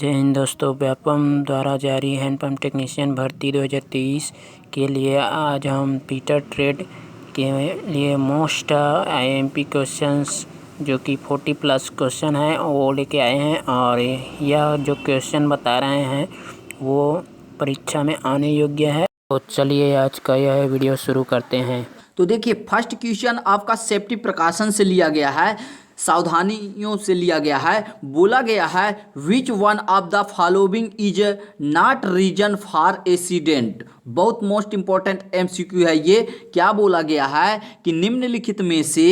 जय हिंद दोस्तों। व्यापम द्वारा जारी हैंडपंप टेक्नीशियन भर्ती 2023 के लिए आज हम पीटर ट्रेड के लिए मोस्ट आईएमपी क्वेश्चंस जो कि 40+ क्वेश्चन हैं वो लेके आए हैं। और यह जो क्वेश्चन बता रहे हैं वो परीक्षा में आने योग्य है। तो चलिए आज का यह वीडियो शुरू करते हैं। तो देखिए, फर्स्ट क्वेश्चन आपका सेफ्टी प्रिकॉशन से लिया गया है, सावधानियों से लिया गया है। बोला गया है which one of the following is not reason for accident. बहुत मोस्ट इंपॉर्टेंट एमसीक्यू है ये। क्या बोला गया है कि निम्नलिखित में से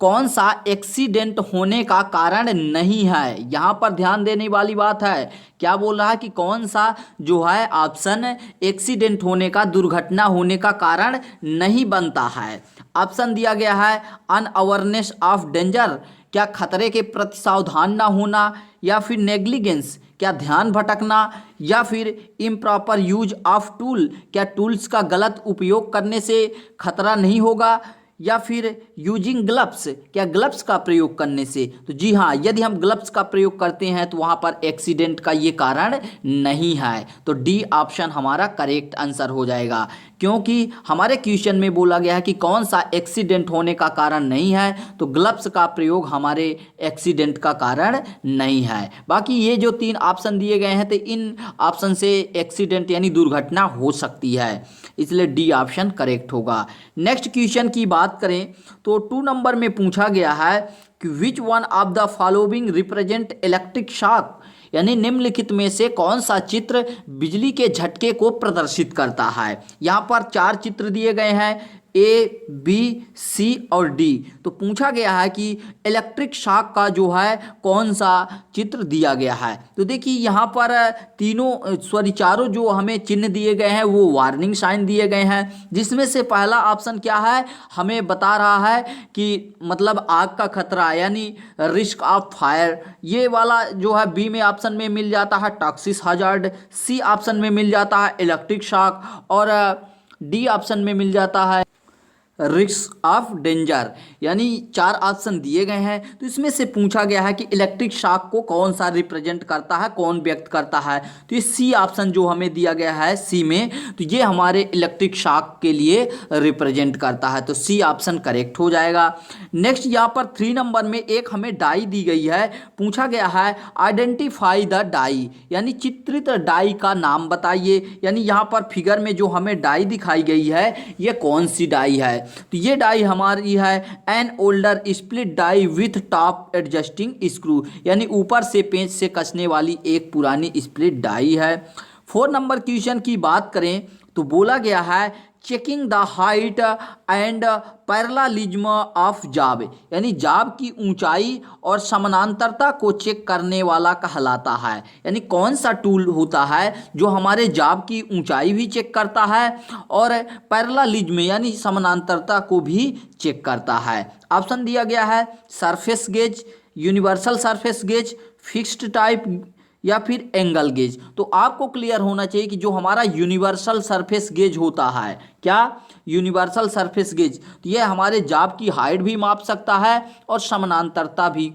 कौन सा एक्सीडेंट होने का कारण नहीं है। यहाँ पर ध्यान देने वाली बात है। क्या बोल रहा है कि कौन सा जो है ऑप्शन एक्सीडेंट होने का, दुर्घटना होने का कारण नहीं बनता है। ऑप्शन दिया गया है अनअवेयरनेस ऑफ डेंजर, क्या खतरे के प्रति सावधान ना होना, या फिर नेग्लिजेंस, क्या ध्यान भटकना, या फिर इम्प्रॉपर यूज ऑफ टूल, क्या टूल्स का गलत उपयोग करने से खतरा नहीं होगा, या फिर यूजिंग ग्लव्स, क्या ग्लव्स का प्रयोग करने से। तो जी हाँ, यदि हम ग्लव्स का प्रयोग करते हैं तो वहाँ पर एक्सीडेंट का ये कारण नहीं है। तो डी ऑप्शन हमारा करेक्ट आंसर हो जाएगा, क्योंकि हमारे क्वेश्चन में बोला गया है कि कौन सा एक्सीडेंट होने का कारण नहीं है, तो ग्लव्स का प्रयोग हमारे एक्सीडेंट का कारण नहीं है। बाकी ये जो 3 ऑप्शन दिए गए हैं तो इन ऑप्शन से एक्सीडेंट यानी दुर्घटना हो सकती है, इसलिए डी ऑप्शन करेक्ट होगा। नेक्स्ट क्वेश्चन की बात करें तो 2 नंबर में पूछा गया है कि विच one of the following represent electric shock, यानी निम्नलिखित में से कौन सा चित्र बिजली के झटके को प्रदर्शित करता है। यहाँ पर 4 चित्र दिए गए हैं, ए, बी, सी और डी। तो पूछा गया है कि इलेक्ट्रिक शॉक का जो है कौन सा चित्र दिया गया है। तो देखिए यहाँ पर चारों जो हमें चिन्ह दिए गए हैं वो वार्निंग साइन दिए गए हैं, जिसमें से पहला ऑप्शन क्या है, हमें बता रहा है कि मतलब आग का खतरा यानी रिस्क ऑफ फायर। ये वाला जो है बी में ऑप्शन में मिल जाता है टॉक्सिक हजार्ड, सी ऑप्शन में मिल जाता है इलेक्ट्रिक शॉक, और डी ऑप्शन में मिल जाता है रिस्क ऑफ डेंजर। यानी 4 ऑप्शन दिए गए हैं, तो इसमें से पूछा गया है कि इलेक्ट्रिक शॉक को कौन सा रिप्रेजेंट करता है, कौन व्यक्त करता है। तो ये सी ऑप्शन जो हमें दिया गया है सी में, तो ये हमारे इलेक्ट्रिक शॉक के लिए रिप्रेजेंट करता है, तो सी ऑप्शन करेक्ट हो जाएगा। नेक्स्ट यहाँ पर 3 नंबर में एक हमें डाई दी गई है। पूछा गया है आइडेंटिफाई द डाई, यानी चित्रित डाई का नाम बताइए। यानी यहाँ पर फिगर में जो हमें डाई दिखाई गई है ये कौन सी डाई है। तो ये डाई हमारी है an older split die with top adjusting screw, यानी ऊपर से पेंच से कसने वाली एक पुरानी स्प्लिट डाई है। 4 नंबर क्वेश्चन की बात करें तो बोला गया है checking the height and parallelism of जाब, यानी जाब की ऊंचाई और समानांतरता को चेक करने वाला कहलाता है। यानी कौन सा टूल होता है जो हमारे जाब की ऊंचाई भी चेक करता है और पैरेललिज्म यानी समानांतरता को भी चेक करता है। ऑप्शन दिया गया है surface gauge, universal surface gauge, fixed type, या फिर एंगल गेज। तो आपको क्लियर होना चाहिए कि जो हमारा यूनिवर्सल सरफेस गेज होता है, क्या यूनिवर्सल सरफेस गेज, तो ये हमारे जाब की हाइट भी माप सकता है और समानांतरता भी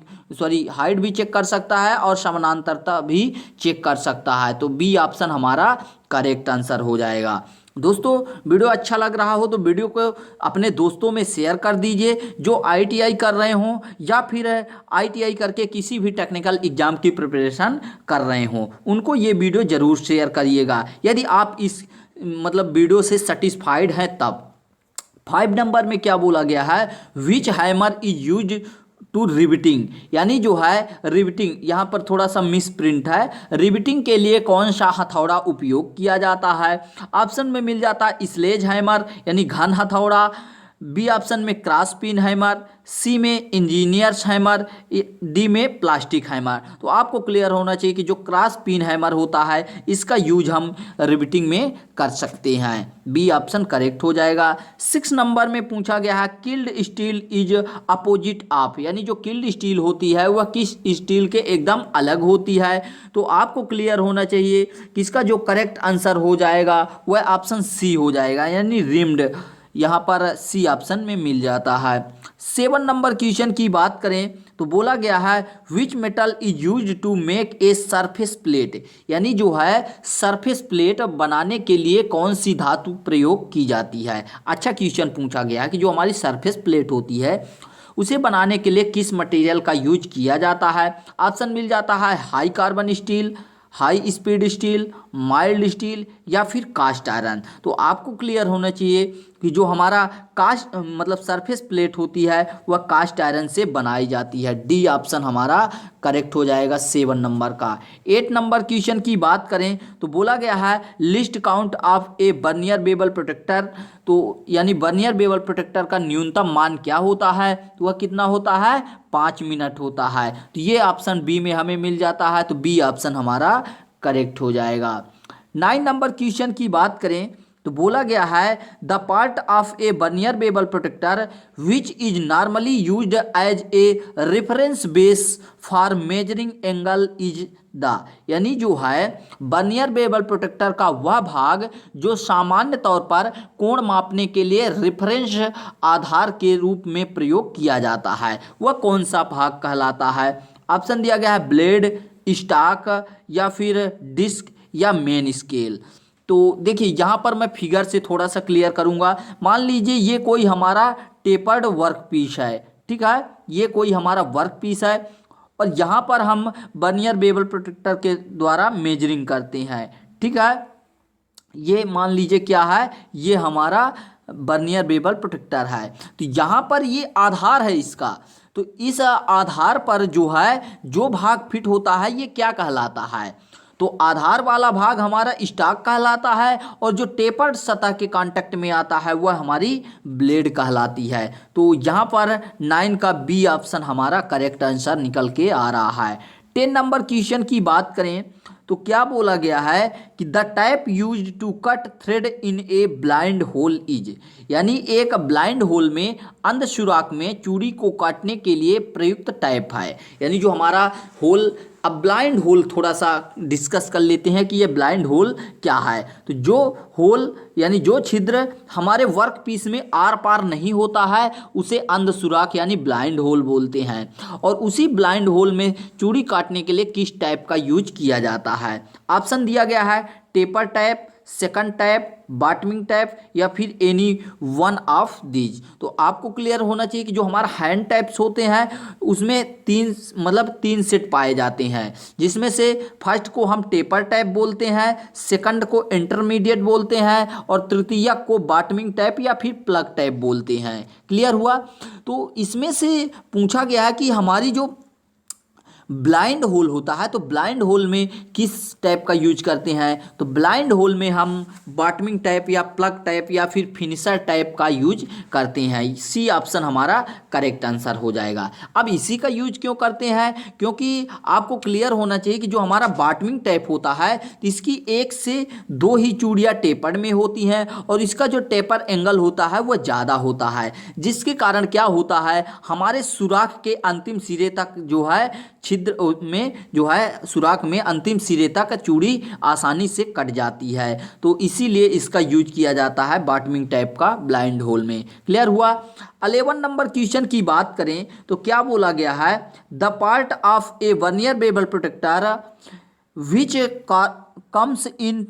हाइट भी चेक कर सकता है और समानांतरता भी चेक कर सकता है। तो बी ऑप्शन हमारा करेक्ट आंसर हो जाएगा। दोस्तों, वीडियो अच्छा लग रहा हो तो वीडियो को अपने दोस्तों में शेयर कर दीजिए जो आईटीआई कर रहे हों या फिर आईटीआई करके किसी भी टेक्निकल एग्जाम की प्रिपरेशन कर रहे हों, उनको ये वीडियो ज़रूर शेयर करिएगा यदि आप इस वीडियो से सेटिस्फाइड हैं तब। 5 नंबर में क्या बोला गया है which hammer is use to riveting, यानी जो है रिविटिंग, यहाँ पर थोड़ा सा मिस प्रिंट है। रिविटिंग के लिए कौन सा हथौड़ा उपयोग किया जाता है। ऑप्शन में मिल जाता है स्लेज हैमर यानी घन हथौड़ा, बी ऑप्शन में क्रॉस पिन हैमर, सी में इंजीनियर्स हैमर, डी में प्लास्टिक हैमर। तो आपको क्लियर होना चाहिए कि जो क्रॉस पिन हैमर होता है इसका यूज हम रिविटिंग में कर सकते हैं। बी ऑप्शन करेक्ट हो जाएगा। 6 नंबर में पूछा गया है killed steel is opposite of, यानी जो किल्ड स्टील होती है वह किस स्टील के एकदम अलग होती है। तो आपको क्लियर होना चाहिए कि इसका जो करेक्ट आंसर हो जाएगा वह ऑप्शन सी हो जाएगा, यानी रिम्ड, यहाँ पर सी ऑप्शन में मिल जाता है। 7 नंबर क्वेश्चन की बात करें तो बोला गया है which metal is used to make a surface plate, यानी जो है सरफेस प्लेट बनाने के लिए कौन सी धातु प्रयोग की जाती है। अच्छा क्वेश्चन पूछा गया है कि जो हमारी सरफेस प्लेट होती है उसे बनाने के लिए किस मटेरियल का यूज किया जाता है। ऑप्शन मिल जाता है high carbon steel, high speed steel, mild steel या फिर कास्ट आयरन। तो आपको क्लियर होना चाहिए कि जो हमारा कास्ट मतलब सरफेस प्लेट होती है वह कास्ट आयरन से बनाई जाती है। डी ऑप्शन हमारा करेक्ट हो जाएगा 7 नंबर का। 8 नंबर क्वेश्चन की बात करें तो बोला गया है least count of a vernier bevel protractor, तो यानी बर्नियर बेवल प्रोटेक्टर का न्यूनतम मान क्या होता है, तो वह कितना होता है 5 मिनट होता है। तो ये ऑप्शन बी में हमें मिल जाता है, तो बी ऑप्शन हमारा करेक्ट हो जाएगा। 9 नंबर क्वेश्चन की बात करें तो बोला गया है the part of a vernier bevel protractor which is normally used as a reference base for measuring angle is the, यानी जो है बर्नियर बेवल प्रोटेक्टर का वह भाग जो सामान्य तौर पर कोण मापने के लिए रेफरेंस आधार के रूप में प्रयोग किया जाता है, वह कौन सा भाग कहलाता है। ऑप्शन दिया गया है ब्लेड, स्टॉक या फिर डिस्क या मेन स्केल। तो देखिए यहाँ पर मैं फिगर से थोड़ा सा क्लियर करूँगा। मान लीजिए ये कोई हमारा टेपर्ड वर्क पीस है, ठीक है, ये कोई हमारा वर्क पीस है और यहाँ पर हम बर्नियर बेवल प्रोटेक्टर के द्वारा मेजरिंग करते हैं, ठीक है। ये मान लीजिए क्या है, ये हमारा बर्नियर बेवल प्रोटेक्टर है। तो यहाँ पर ये आधार है इसका, तो इस आधार पर जो है जो भाग फिट होता है ये क्या कहलाता है, तो आधार वाला भाग हमारा स्टॉक कहलाता है और जो टेपर्ड सतह के कांटेक्ट में आता है वह हमारी ब्लेड कहलाती है। तो यहाँ पर 9 का बी ऑप्शन हमारा करेक्ट आंसर निकल के आ रहा है। 10 नंबर क्वेश्चन की बात करें तो क्या बोला गया है कि the type used to cut thread in a blind hole is, यानी एक ब्लाइंड होल में अंध सुराख में चूड़ी को काटने के लिए प्रयुक्त टाइप है, यानी जो हमारा होल। अब ब्लाइंड होल थोड़ा सा डिस्कस कर लेते हैं कि ये ब्लाइंड होल क्या है। तो जो होल यानी जो छिद्र हमारे वर्क पीस में आर पार नहीं होता है उसे अंध सुराख यानी ब्लाइंड होल बोलते हैं, और उसी ब्लाइंड होल में चूड़ी काटने के लिए किस टाइप का यूज किया जाता है। ऑप्शन दिया गया है taper type, second type, bottoming type या फिर एनी वन ऑफ दीज। तो आपको क्लियर होना चाहिए कि जो हमारा हैंड टाइप्स होते हैं उसमें 3 सेट पाए जाते हैं, जिसमें से फर्स्ट को हम टेपर टाइप बोलते हैं, सेकंड को इंटरमीडिएट बोलते हैं और तृतीय को बॉटमिंग टाइप या फिर प्लग टाइप बोलते हैं। क्लियर हुआ। तो इसमें से पूछा गया है कि हमारी जो ब्लाइंड होल होता है तो ब्लाइंड होल में किस टाइप का यूज करते हैं, तो ब्लाइंड होल में हम बॉटमिंग टाइप या प्लग टाइप या फिर फिनिशर टाइप का यूज करते हैं। सी ऑप्शन हमारा करेक्ट आंसर हो जाएगा। अब इसी का यूज क्यों करते हैं, क्योंकि आपको क्लियर होना चाहिए कि जो हमारा बॉटमिंग टाइप होता है तो इसकी 1 से 2 ही चूड़ियाँ टेपर्ड में होती हैं और इसका जो टेपर एंगल होता है वह ज़्यादा होता है, जिसके कारण क्या होता है हमारे सुराख के अंतिम सिरे तक जो है छिद्र में जो है सुराख में अंतिम सिरे तक चूड़ी आसानी से कट जाती है। तो इसीलिए इसका यूज किया जाता है बॉटमिंग टाइप का ब्लाइंड होल में। क्लियर हुआ। 11 नंबर क्वेश्चन की बात करें तो क्या बोला गया है the part of A vernier bevel protractor which comes in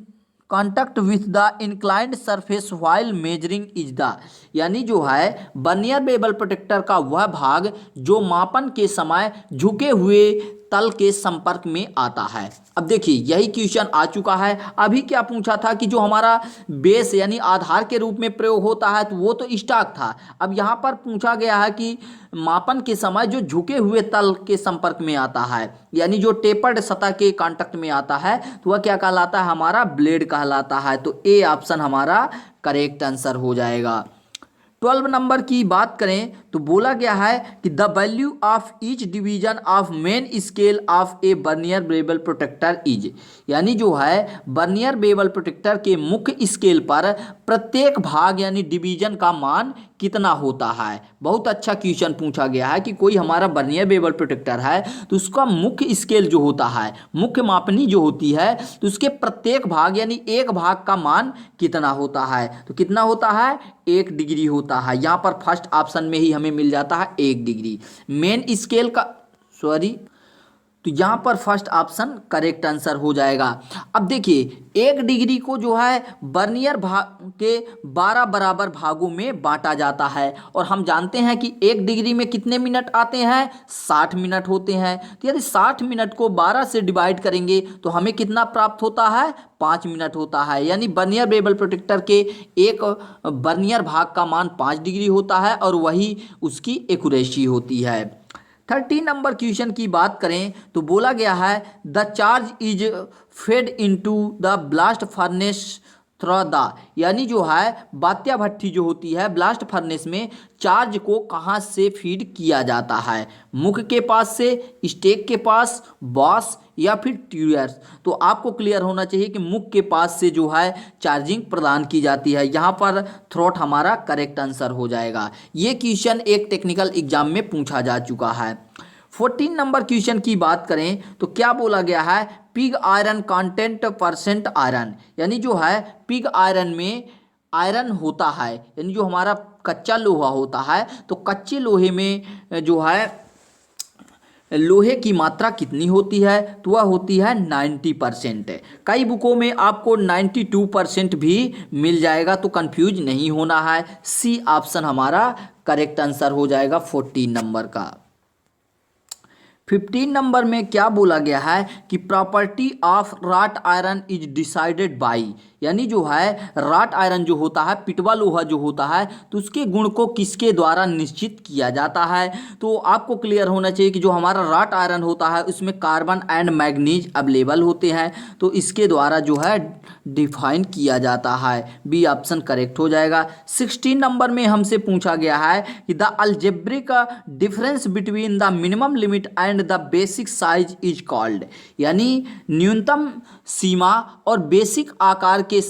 contact with the inclined surface while measuring is the, यानी जो है बर्नियर बेवल प्रोटेक्टर का वह भाग जो मापन के समय झुके हुए तल के संपर्क में आता है। अब देखिए यही क्वेश्चन आ चुका है। अभी क्या पूछा था कि जो हमारा बेस यानी आधार के रूप में प्रयोग होता है तो वो तो स्टॉक था। अब यहाँ पर पूछा गया है कि मापन के समय जो झुके हुए तल के संपर्क में आता है यानी जो टेपर्ड सतह के कांटेक्ट में आता है तो वह क्या कहलाता है, हमारा ब्लेड कहलाता है। तो ए ऑप्शन हमारा करेक्ट आंसर हो जाएगा। 12 नंबर की बात करें तो तो बोला गया है कि the value of each division of main scale of a vernier bevel protractor is, यानी जो है बर्नियर बेवल प्रोटेक्टर के मुख्य स्केल पर प्रत्येक भाग यानी डिवीजन का मान कितना होता है। बहुत अच्छा क्वेश्चन पूछा गया है कि कोई हमारा बर्नियर बेवल प्रोटेक्टर है तो उसका मुख्य स्केल जो होता है, मुख्य मापनी जो होती है, तो उसके प्रत्येक भाग यानी एक भाग का मान कितना होता है। तो कितना होता है, 1 डिग्री होता है। यहाँ पर फर्स्ट ऑप्शन में ही हमें मिल जाता है 1 डिग्री। मेन स्केल का तो यहाँ पर फर्स्ट ऑप्शन करेक्ट आंसर हो जाएगा। अब देखिए 1 डिग्री को जो है बर्नियर भाग के 12 बराबर भागों में बांटा जाता है और हम जानते हैं कि 1 डिग्री में कितने मिनट आते हैं, 60 मिनट होते हैं। तो यदि 60 मिनट को 12 से डिवाइड करेंगे तो हमें कितना प्राप्त होता है, 5 मिनट होता है। यानी बर्नियर बेवल प्रोटेक्टर के एक बर्नियर भाग का मान 5 डिग्री होता है और वही उसकी एक्यूरेसी होती है। 13 नंबर क्वेश्चन की बात करें तो बोला गया है the charge is fed into the blast furnace through the, यानी जो है बात्या भट्ठी जो होती है ब्लास्ट फर्नेस में चार्ज को कहाँ से फीड किया जाता है, मुख के पास से, स्टेक के पास, बॉस या फिर ट्यूयर्स। तो आपको क्लियर होना चाहिए कि मुख के पास से जो है चार्जिंग प्रदान की जाती है। यहाँ पर थ्रोट हमारा करेक्ट आंसर हो जाएगा। ये क्वेश्चन एक टेक्निकल एग्जाम में पूछा जा चुका है। 14 नंबर क्वेश्चन की बात करें तो क्या बोला गया है, pig iron content percent iron, यानी जो है पिग आयरन में आयरन होता है, यानी जो हमारा कच्चा लोहा होता है तो कच्चे लोहे में जो है लोहे की मात्रा कितनी होती है, तो वह होती है 90%। कई बुकों में आपको 92% भी मिल जाएगा, तो कंफ्यूज नहीं होना है। सी ऑप्शन हमारा करेक्ट आंसर हो जाएगा 14 नंबर का। 15 नंबर में क्या बोला गया है कि property of rot iron is decided by, यानी जो है राट आयरन जो होता है, पिटवा लोहा जो होता है, तो उसके गुण को किसके द्वारा निश्चित किया जाता है। तो आपको क्लियर होना चाहिए कि जो हमारा राट आयरन होता है उसमें कार्बन एंड मैग्नीज अवेलेबल होते हैं, तो इसके द्वारा जो है डिफाइन किया जाता है। बी ऑप्शन करेक्ट हो जाएगा। 16 नंबर में हमसे पूछा गया है कि the algebraic difference between the minimum limit and the basic size is called, यानी न्यूनतम सीमा और बेसिक आकार के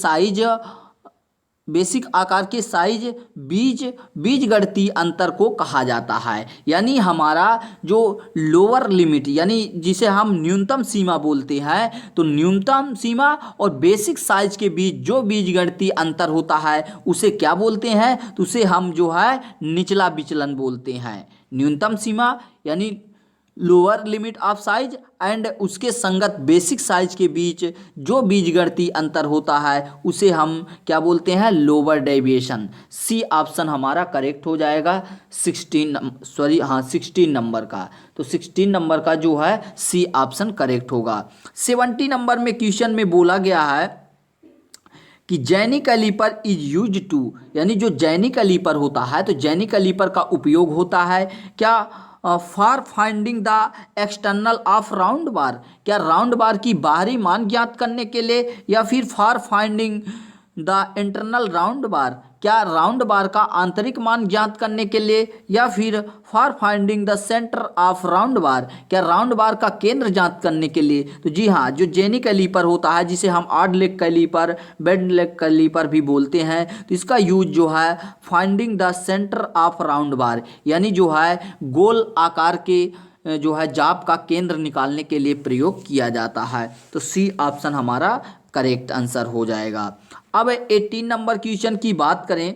साइज बीज गणितीय अंतर को कहा जाता है। यानी हमारा जो लोअर लिमिट यानी जिसे हम न्यूनतम सीमा बोलते हैं, तो न्यूनतम सीमा और बेसिक साइज के बीच जो बीज गणितीय अंतर होता है उसे क्या बोलते हैं, तो उसे हम जो है निचला विचलन बोलते हैं। न्यूनतम सीमा यानी lower limit of size and उसके संगत बेसिक साइज के बीच जो बीजगणितीय अंतर होता है उसे हम क्या बोलते हैं, लोअर डेविएशन। सी ऑप्शन हमारा करेक्ट हो जाएगा 16 नंबर का। तो 16 नंबर का जो है सी ऑप्शन करेक्ट होगा। 70 नंबर में क्वेश्चन में बोला गया है कि जैनी कैलीपर इज यूज टू, यानी जो जैनी कैलीपर होता है तो जैनी कैलीपर का उपयोग होता है क्या, for finding the external of round बार, क्या राउंड बार की बाहरी मान ज्ञात करने के लिए, या फिर for finding the internal round बार, क्या राउंड बार का आंतरिक मान ज्ञात करने के लिए, या फिर for finding the centre of round बार, क्या राउंड बार का केंद्र ज्ञात करने के लिए। तो जी हाँ, जो जेनी कैलीपर होता है जिसे हम odd leg caliper, bed leg caliper भी बोलते हैं, तो इसका यूज जो है finding the centre of round bar, यानी जो है गोल आकार के जो है जाप का केंद्र निकालने के लिए प्रयोग किया जाता है। तो सी ऑप्शन हमारा करेक्ट आंसर हो जाएगा। अब 18 नंबर क्वेश्चन की बात करें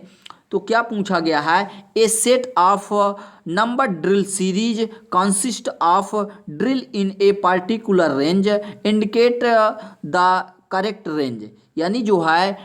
तो क्या पूछा गया है, a set of number drill series consist of drill in a particular range indicate the correct range, यानी जो है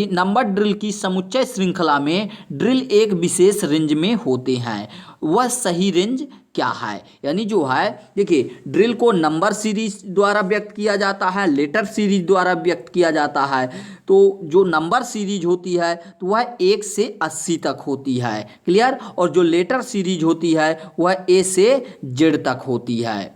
नंबर ड्रिल की समुच्चय श्रृंखला में ड्रिल एक विशेष रेंज में होते हैं, वह सही रेंज क्या है। यानी जो है देखिए ड्रिल को नंबर सीरीज द्वारा व्यक्त किया जाता है, लेटर सीरीज द्वारा व्यक्त किया जाता है। तो जो नंबर सीरीज होती है तो वह 1 से 80 तक होती है, क्लियर, और जो लेटर सीरीज होती है वह A से Z तक होती है।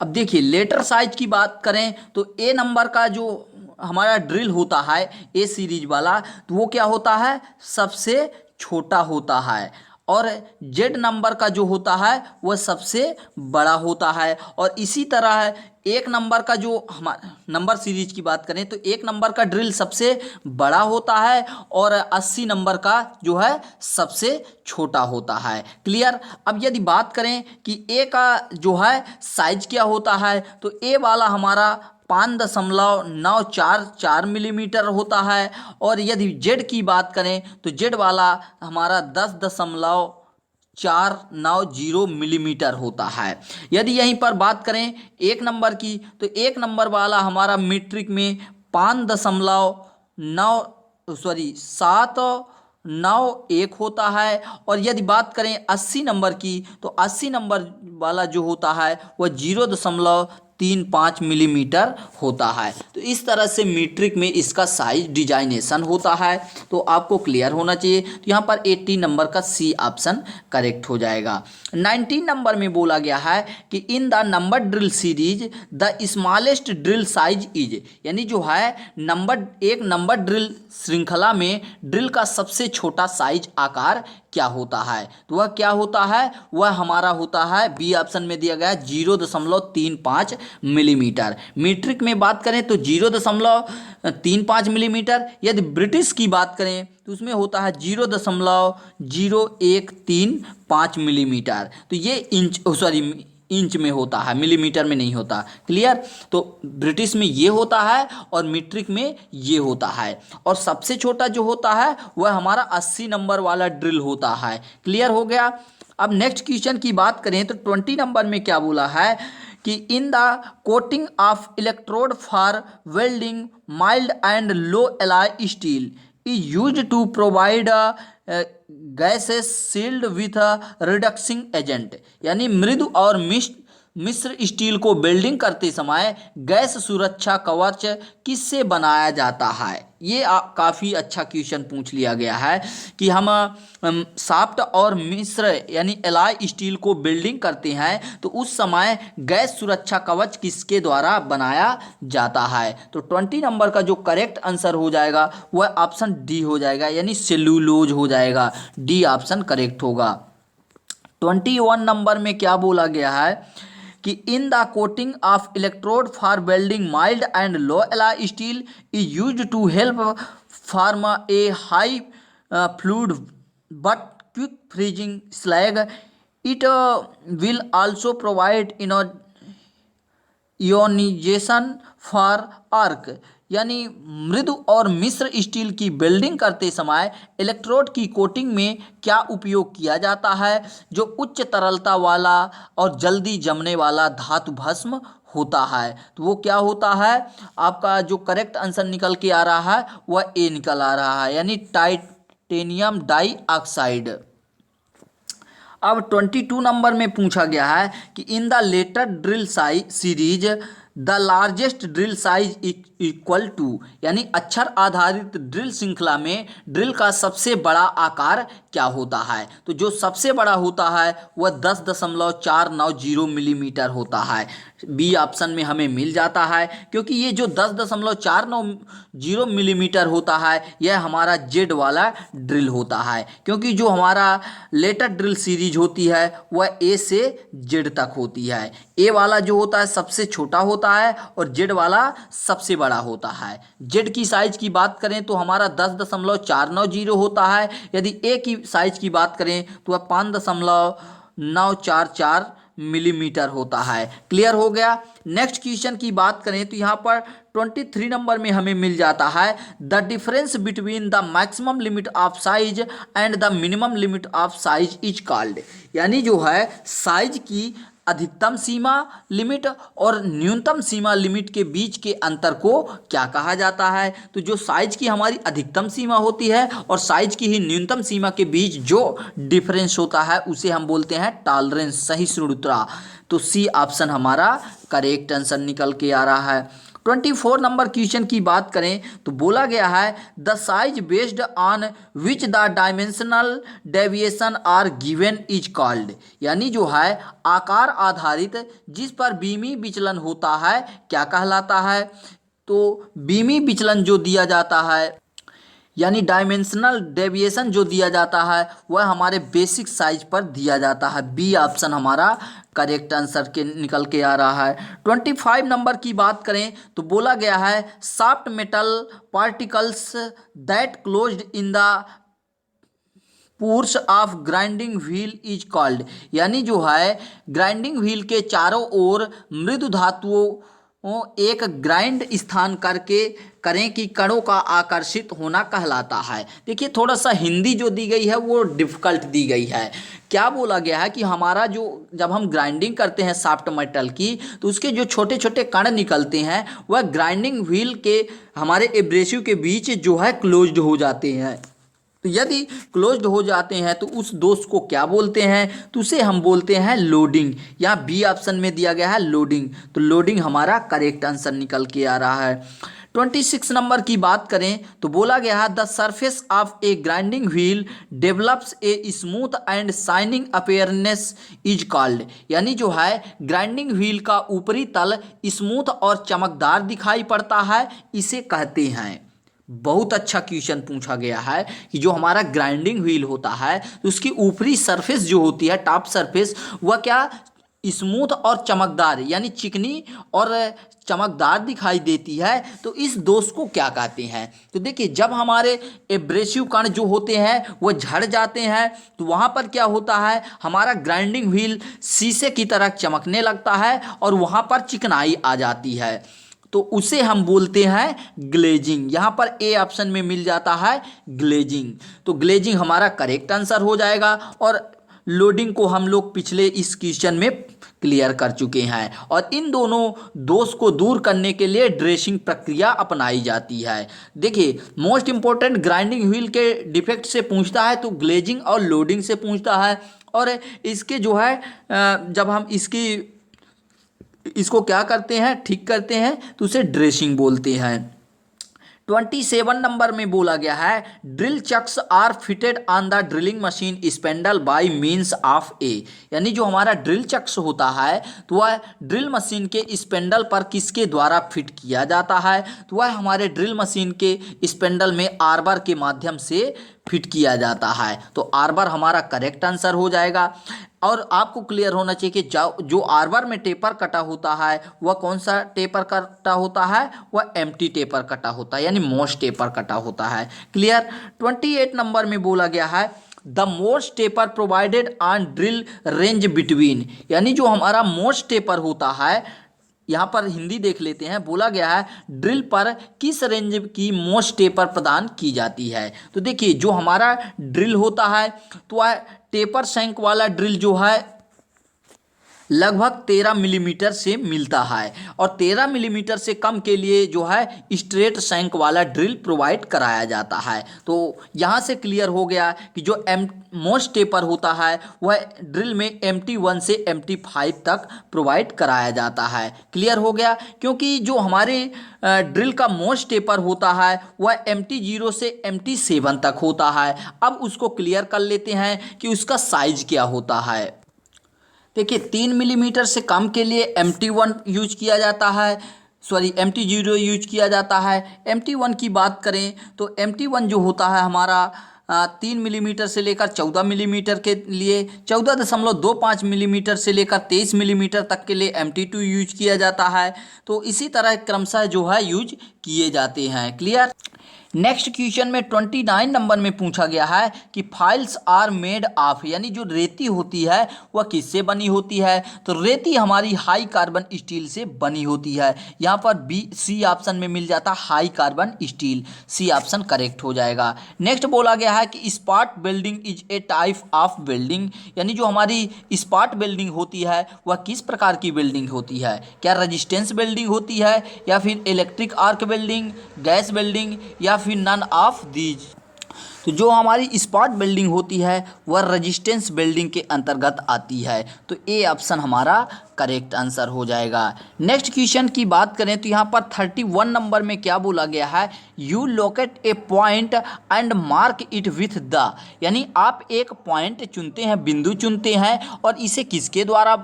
अब देखिए लेटर साइज की बात करें तो A नंबर का जो हमारा ड्रिल होता है A सीरीज वाला, तो वो क्या होता है, सबसे छोटा होता है और जेड नंबर का जो होता है वह सबसे बड़ा होता है। और इसी तरह एक नंबर का जो हमारा नंबर सीरीज की बात करें तो एक नंबर का ड्रिल सबसे बड़ा होता है और 80 नंबर का जो है सबसे छोटा होता है। क्लियर। अब यदि बात करें कि ए का जो है साइज क्या होता है तो ए वाला हमारा 5.944 मिलीमीटर होता है और यदि जेड की बात करें तो जेड वाला हमारा 10.490 मिलीमीटर होता है। यदि यहीं पर बात करें एक नंबर की तो एक नंबर वाला हमारा मीट्रिक में 791 होता है। और यदि बात करें 80 नंबर की तो 80 नंबर वाला जो होता है वह 0.35 मिलीमीटर होता है। तो इस तरह से मीट्रिक में इसका साइज डिजाइनेशन होता है। तो आपको क्लियर होना चाहिए। तो यहाँ पर 80 नंबर का सी ऑप्शन करेक्ट हो जाएगा। 19 नंबर में बोला गया है कि in the number drill series the smallest drill size is, यानी जो है एक नंबर ड्रिल श्रृंखला में ड्रिल का सबसे छोटा साइज आकार क्या होता है। तो वह क्या होता है, वह हमारा होता है बी ऑप्शन में दिया गया है 0.35 मिलीमीटर। मीट्रिक में बात करें तो 0.35 मिलीमीटर। यदि ब्रिटिश की बात करें तो उसमें होता है 0.0135 मिलीमीटर। तो ये इंच में होता है, मिलीमीटर में नहीं होता। क्लियर। तो ब्रिटिश में ये होता है और मीट्रिक में ये होता है। और सबसे छोटा जो होता है वह हमारा 80 नंबर वाला ड्रिल होता है। क्लियर हो गया। अब नेक्स्ट क्वेश्चन की बात करें तो 20 नंबर में क्या बोला है कि in the coating of electrode for welding mild and low alloy steel is used to provide gases sealed with a reducing agent, यानी मृदु और मिश्र स्टील को वेल्डिंग करते समय गैस सुरक्षा कवच किससे बनाया जाता है। ये काफ़ी अच्छा क्वेश्चन पूछ लिया गया है कि हम सॉफ्ट और मिश्र यानी एलॉय स्टील को वेल्डिंग करते हैं तो उस समय गैस सुरक्षा कवच किसके द्वारा बनाया जाता है। तो 20 नंबर का जो करेक्ट आंसर हो जाएगा वह ऑप्शन डी हो जाएगा, यानी सेल्यूलोज हो जाएगा। डी ऑप्शन करेक्ट होगा। 21 नंबर में क्या बोला गया है कि in the coating of electrode for welding mild and low alloy steel is used to help form a high fluid but quick freezing slag. It will also provide ionization for arc, यानी मृदु और मिश्र steel की welding करते समय electrode की coating में क्या उपयोग किया जाता है, जो उच्च तरलता वाला और जल्दी जमने वाला धातु भस्म होता है। तो वो क्या होता है, आपका जो करेक्ट आंसर निकल के आ रहा है वह ए निकल आ रहा है, यानी टाइटेनियम डाइऑक्साइड। अब 22 नंबर में पूछा गया है कि in the letter drill series the largest drill size equal to, यानी अक्षर आधारित ड्रिल श्रृंखला में ड्रिल का सबसे बड़ा आकार क्या होता है। तो जो सबसे बड़ा होता है वह 10.490 मिलीमीटर होता है। बी ऑप्शन में हमें मिल जाता है, क्योंकि ये जो 10.490 मिलीमीटर होता है यह हमारा जेड वाला ड्रिल होता है, क्योंकि जो हमारा लेटर ड्रिल सीरीज होती है वह ए से जेड तक होती है। ए वाला जो होता है सबसे छोटा होता है और जेड वाला सबसे बड़ा होता है। जेड की साइज की बात करें तो हमारा 10.490 होता है। यदि ए की साइज की बात करें तो वह 5.944 मिलीमीटर होता है। क्लियर हो गया। नेक्स्ट क्वेश्चन की बात करें तो यहाँ पर 23 नंबर में हमें मिल जाता है the difference between the maximum limit of size and the minimum limit of size is called, यानी जो है साइज की अधिकतम सीमा लिमिट और न्यूनतम सीमा लिमिट के बीच के अंतर को क्या कहा जाता है। तो जो साइज की हमारी अधिकतम सीमा होती है और साइज की ही न्यूनतम सीमा के बीच जो डिफरेंस होता है उसे हम बोलते हैं टॉलरेंस, सहिष्णुता। तो सी ऑप्शन हमारा करेक्ट आंसर निकल के आ रहा है। 24 नंबर क्वेश्चन की बात करें तो बोला गया है the size based on which the dimensional deviation are given is called, यानी जो है आकार आधारित जिस पर बीमी विचलन होता है क्या कहलाता है। तो बीमी विचलन जो दिया जाता है यानी डायमेंशनल डेविएशन जो दिया जाता है वह हमारे बेसिक साइज पर दिया जाता है। बी ऑप्शन हमारा करेक्ट आंसर के निकल के आ रहा है। 25 नंबर की बात करें तो बोला गया है soft metal particles that closed in the pores of grinding wheel is called, यानी जो है ग्राइंडिंग व्हील के चारों ओर मृदु धातुओं एक ग्राइंड स्थान करके करें कि कणों का आकर्षित होना कहलाता है। देखिए थोड़ा सा हिंदी जो दी गई है वो डिफ़िकल्ट दी गई है। क्या बोला गया है कि हमारा जो जब हम ग्राइंडिंग करते हैं सॉफ्ट मेटल की तो उसके जो छोटे छोटे कण निकलते हैं वह ग्राइंडिंग व्हील के हमारे एब्रेसिव के बीच जो है क्लोज्ड हो जाते हैं। तो यदि क्लोज्ड हो जाते हैं तो उस दोष को क्या बोलते हैं, तो उसे हम बोलते हैं लोडिंग। यहाँ बी ऑप्शन में दिया गया है लोडिंग, तो लोडिंग हमारा करेक्ट आंसर निकल के आ रहा है। 26 नंबर की बात करें तो बोला गया है the surface of A grinding wheel develops a smooth and shining appearance is called, यानी जो है ग्राइंडिंग व्हील का ऊपरी तल स्मूथ और चमकदार दिखाई पड़ता है, इसे कहते हैं। बहुत अच्छा क्वेश्चन पूछा गया है कि जो हमारा ग्राइंडिंग व्हील होता है तो उसकी ऊपरी सरफेस जो होती है टॉप सरफेस वह क्या स्मूथ और चमकदार यानी चिकनी और चमकदार दिखाई देती है, तो इस दोष को क्या कहते हैं। तो देखिए जब हमारे एब्रेसिव कण जो होते हैं वो झड़ जाते हैं तो वहाँ पर क्या होता है हमारा ग्राइंडिंग व्हील शीशे की तरह चमकने लगता है और वहाँ पर चिकनाई आ जाती है, तो उसे हम बोलते हैं ग्लेजिंग। यहाँ पर ए ऑप्शन में मिल जाता है ग्लेजिंग, तो ग्लेजिंग हमारा करेक्ट आंसर हो जाएगा। और लोडिंग को हम लोग पिछले इस क्वेश्चन में क्लियर कर चुके हैं। और इन दोनों दोष को दूर करने के लिए ड्रेसिंग प्रक्रिया अपनाई जाती है। देखिए मोस्ट इंपॉर्टेंट ग्राइंडिंग व्हील के डिफेक्ट से पूछता है तो ग्लेजिंग और लोडिंग से पूछता है, और इसके जो है जब हम इसको क्या करते हैं ठीक करते हैं तो उसे ड्रेसिंग बोलते हैं। 27 नंबर में बोला गया है drill chucks are fitted on the drilling machine spindle by means of a, यानी जो हमारा ड्रिल चक्स होता है तो वह ड्रिल मशीन के स्पेंडल पर किसके द्वारा फिट किया जाता है, तो वह हमारे ड्रिल मशीन के स्पेंडल में आर्बर के माध्यम से फिट किया जाता है, तो आर्बर हमारा करेक्ट आंसर हो जाएगा। और आपको क्लियर होना चाहिए कि जो आर्बर में टेपर कटा होता है वह कौन सा टेपर कटा होता है, वह एम्प्टी टेपर कटा होता है यानी मोस्ट टेपर कटा होता है। क्लियर। 28 नंबर में बोला गया है the most taper provided on drill range between, यानी जो हमारा मोस्ट टेपर होता है यहाँ पर हिंदी देख लेते हैं। बोला गया है ड्रिल पर किस रेंज की मोस्ट टेपर प्रदान की जाती है, तो देखिए जो हमारा ड्रिल होता है तो वह टेपर शैंक वाला ड्रिल जो है लगभग 13 मिलीमीटर से मिलता है, और 13 मिलीमीटर से कम के लिए जो है स्ट्रेट शैंक वाला ड्रिल प्रोवाइड कराया जाता है। तो यहाँ से क्लियर हो गया कि जो मोस्ट टेपर होता है वह ड्रिल में MT1 से MT5 तक प्रोवाइड कराया जाता है। क्लियर हो गया, क्योंकि जो हमारे ड्रिल का मोस्ट टेपर होता है वह MT0 से MT7 तक होता है। अब उसको क्लियर कर लेते हैं कि उसका साइज क्या होता है। देखिए 3 मिलीमीटर से कम के लिए MT1 यूज किया जाता है, MT0 यूज किया जाता है। MT1 की बात करें तो MT1 जो होता है हमारा 3 मिलीमीटर से लेकर 14 मिलीमीटर के लिए, 14.25 मिलीमीटर से लेकर 23 मिलीमीटर तक के लिए MT2 यूज किया जाता है। तो इसी तरह क्रमशः जो है यूज किए जाते हैं। क्लियर। नेक्स्ट क्वेश्चन में 29 नंबर में पूछा गया है कि फाइल्स आर मेड ऑफ, यानी जो रेती होती है वह किससे बनी होती है, तो रेती हमारी हाई कार्बन स्टील से बनी होती है। यहाँ पर सी ऑप्शन में मिल जाता high carbon steel, C option correct हो जाएगा। नेक्स्ट बोला गया है कि spot welding is a type of welding, यानी जो हमारी स्पॉट वेल्डिंग होती है वह किस प्रकार की वेल्डिंग होती है, क्या रेजिस्टेंस वेल्डिंग होती है या फिर electric arc welding, gas welding या फिर नन ऑफ दीज। तो जो हमारी स्पॉट वेल्डिंग होती है वह रेजिस्टेंस वेल्डिंग के अंतर्गत आती है, तो ए ऑप्शन हमारा करेक्ट आंसर हो जाएगा। नेक्स्ट क्वेश्चन की बात करें तो यहाँ पर 31 नंबर में क्या बोला गया है, you locate A point and mark it with the, यानी आप एक पॉइंट चुनते हैं, बिंदु चुनते हैं और इसे किसके द्वारा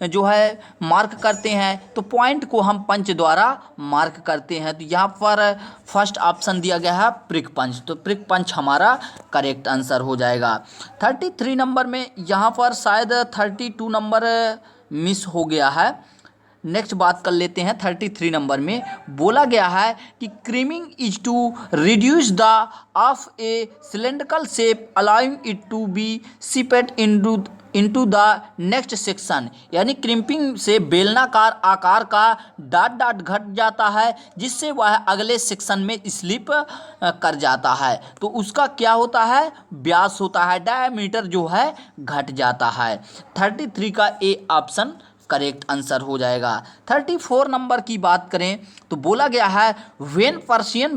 जो है मार्क करते हैं, तो पॉइंट को हम पंच द्वारा मार्क करते हैं। तो यहाँ पर फर्स्ट ऑप्शन दिया गया है प्रिक पंच, तो प्रिक पंच हमारा करेक्ट आंसर हो जाएगा। 33 नंबर में यहाँ पर शायद 32 नंबर मिस हो गया है। नेक्स्ट बात कर लेते हैं। 33 नंबर में बोला गया है कि crimping is to reduce the of a cylindrical shape allowing it to be seated into the next section, यानी क्रिम्पिंग से बेलनाकार आकार का डाट डाट घट जाता है, जिससे वह अगले सेक्शन में स्लिप कर जाता है। तो उसका क्या होता है, व्यास होता है, डायमीटर जो है घट जाता है। 33 का ए ऑप्शन करेक्ट आंसर हो जाएगा। 34 नंबर की बात करें तो बोला गया है when Persian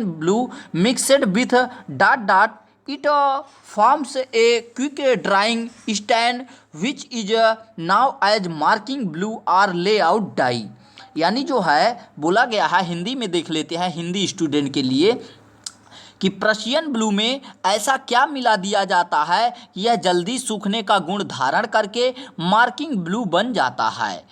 blue mixed with dot dot it forms a quick drawing stand which is now as marking blue or layout dye. यानी जो है बोला गया है, हिंदी में देख लेते हैं हिंदी स्टूडेंट के लिए, कि पर्शियन ब्लू में ऐसा क्या मिला दिया जाता है कि यह जल्दी सूखने का गुण धारण करके मार्किंग ब्लू बन जाता है